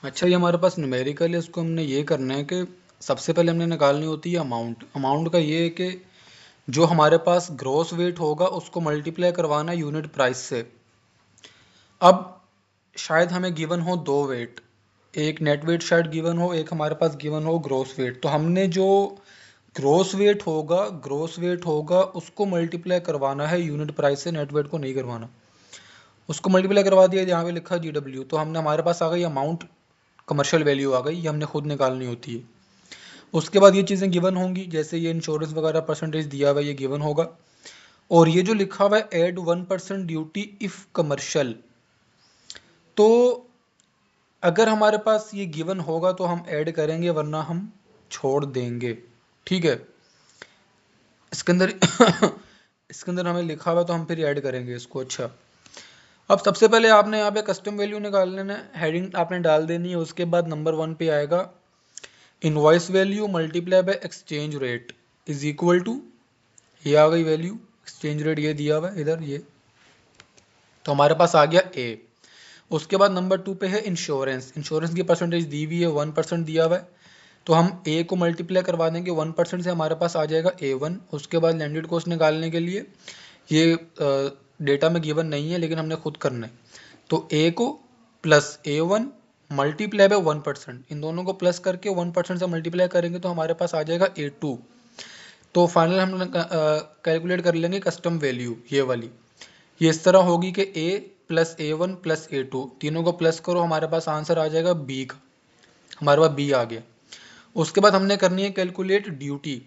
अच्छा, ये हमारे पास न्यूमेरिकल है, इसको हमने ये करना है कि सबसे पहले हमने निकालनी होती है अमाउंट। अमाउंट का ये है कि जो हमारे पास ग्रॉस वेट होगा उसको मल्टीप्लाई करवाना है यूनिट प्राइस से। अब शायद हमें गिवन हो दो वेट, एक नेट वेट शायद गिवन हो, एक हमारे पास गिवन हो ग्रॉस वेट। तो हमने जो ग्रॉस वेट होगा उसको मल्टीप्लाई करवाना है यूनिट प्राइस से, नेट वेट को नहीं करवाना। उसको मल्टीप्लाई करवा दिया, यहाँ पे लिखा GW, तो हमने हमारे पास आ गई अमाउंट, कमर्शियल वैल्यू आ गई, ये हमने खुद निकालनी होती है। उसके बाद ये चीज़ें गिवन होंगी, जैसे ये इंश्योरेंस वगैरह परसेंटेज दिया हुआ है, ये गिवन होगा। और ये जो लिखा हुआ है एड 1% ड्यूटी इफ कमर्शियल, तो अगर हमारे पास ये गिवन होगा तो हम ऐड करेंगे, वरना हम छोड़ देंगे। ठीक है, इसके अंदर इसके अंदर हमें लिखा हुआ तो हम फिर ऐड करेंगे इसको। अच्छा, अब सबसे पहले आपने यहाँ पे कस्टम वैल्यू निकाल लेना है, हेडिंग आपने डाल देनी है। उसके बाद नंबर 1 पे आएगा invoice value multiply by exchange rate is equal to, ये आ गई वैल्यू, एक्सचेंज रेट ये दिया हुआ है इधर, ये तो हमारे पास आ गया ए। उसके बाद नंबर 2 पे है इंश्योरेंस, इंश्योरेंस की परसेंटेज दी हुई है 1% दिया हुआ है, तो हम ए को मल्टीप्लाई करवा देंगे 1% से, हमारे पास आ जाएगा A1। उसके बाद लैंडेड कॉस्ट निकालने के लिए ये डेटा में गिवन नहीं है लेकिन हमने खुद करना है, तो ए को प्लस A1 मल्टीप्लाई बाय 1%, इन दोनों को प्लस करके 1% से मल्टीप्लाई करेंगे तो हमारे पास आ जाएगा A2। तो फाइनल हम कैलकुलेट कर लेंगे कस्टम वैल्यू, ये वाली, ये इस तरह होगी कि A plus A1 plus A2, तीनों को प्लस करो, हमारे पास आंसर आ जाएगा B का, हमारे पास B आ गया। उसके बाद हमने करनी है कैलकुलेट ड्यूटी,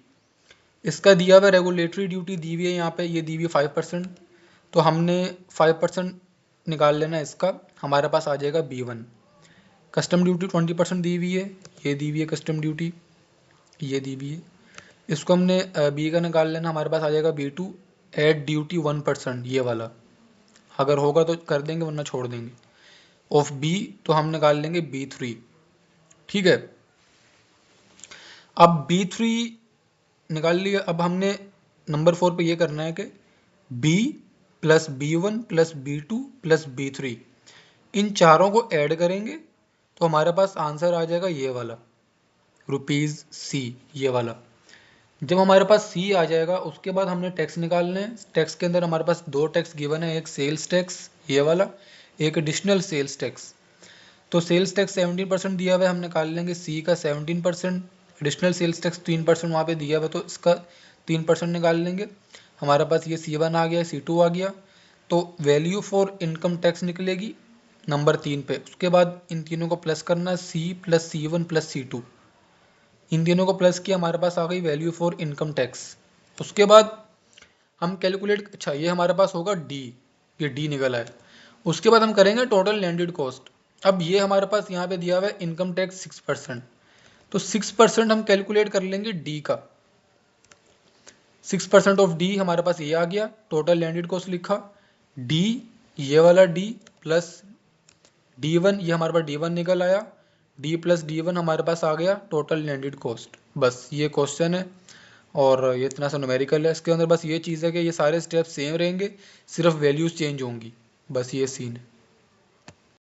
इसका दिया हुआ रेगुलेटरी ड्यूटी दी हुई है यहाँ पे, ये दी हुई है 5%, तो हमने 5% निकाल लेना है इसका, हमारे पास आ जाएगा B1। कस्टम ड्यूटी 20% दी हुई है, ये दी हुई है कस्टम ड्यूटी, ये दी हुई है, इसको हमने बी का निकाल लेना, हमारे पास आ जाएगा B2। एड ड्यूटी 1%, ये वाला अगर होगा तो कर देंगे वरना छोड़ देंगे, ऑफ बी, तो हम निकाल लेंगे B3। ठीक है, अब B3 निकाल लिया। अब हमने नंबर 4 पे ये करना है कि B plus B1 plus B2 plus B3, इन चारों को ऐड करेंगे तो हमारे पास आंसर आ जाएगा ये वाला, ₹C, ये वाला। जब हमारे पास C आ जाएगा उसके बाद हमने टैक्स निकालने हैं। टैक्स के अंदर हमारे पास दो टैक्स गिवन है, एक सेल्स टैक्स ये वाला, एक एडिशनल सेल्स टैक्स। तो सेल्स टैक्स 17% दिया हुआ है, हम निकाल लेंगे C का 17%, एडिशनल सेल्स टैक्स 3% वहाँ पे दिया हुआ है, तो इसका 3% निकाल लेंगे, हमारे पास ये C1 आ गया, C2 आ गया। तो वैल्यू फॉर इनकम टैक्स निकलेगी नंबर 3 पे। उसके बाद इन तीनों को प्लस करना, C plus C1 plus C2, इन तीनों को प्लस किया, हमारे पास आ गई वैल्यू फॉर इनकम टैक्स। उसके बाद हम कैलकुलेट, अच्छा ये हमारे पास होगा D, ये D निकला है। उसके बाद हम करेंगे टोटल लैंडेड कॉस्ट। अब ये हमारे पास यहाँ पे दिया हुआ है इनकम टैक्स 6%, तो 6% हम कैलकुलेट कर लेंगे D का। 6% ऑफ D हमारे पास ये आ गया, टोटल लैंडेड कॉस्ट लिखा, D ये वाला D प्लस D1, ये हमारे पास D1 निकल आया, D प्लस D1 हमारे पास आ गया टोटल लैंडेड कॉस्ट। बस ये क्वेश्चन है और ये इतना सा न्यूमेरिकल है। इसके अंदर बस ये चीज़ है कि ये सारे स्टेप सेम रहेंगे, सिर्फ वैल्यूज चेंज होंगी, बस ये सीन है।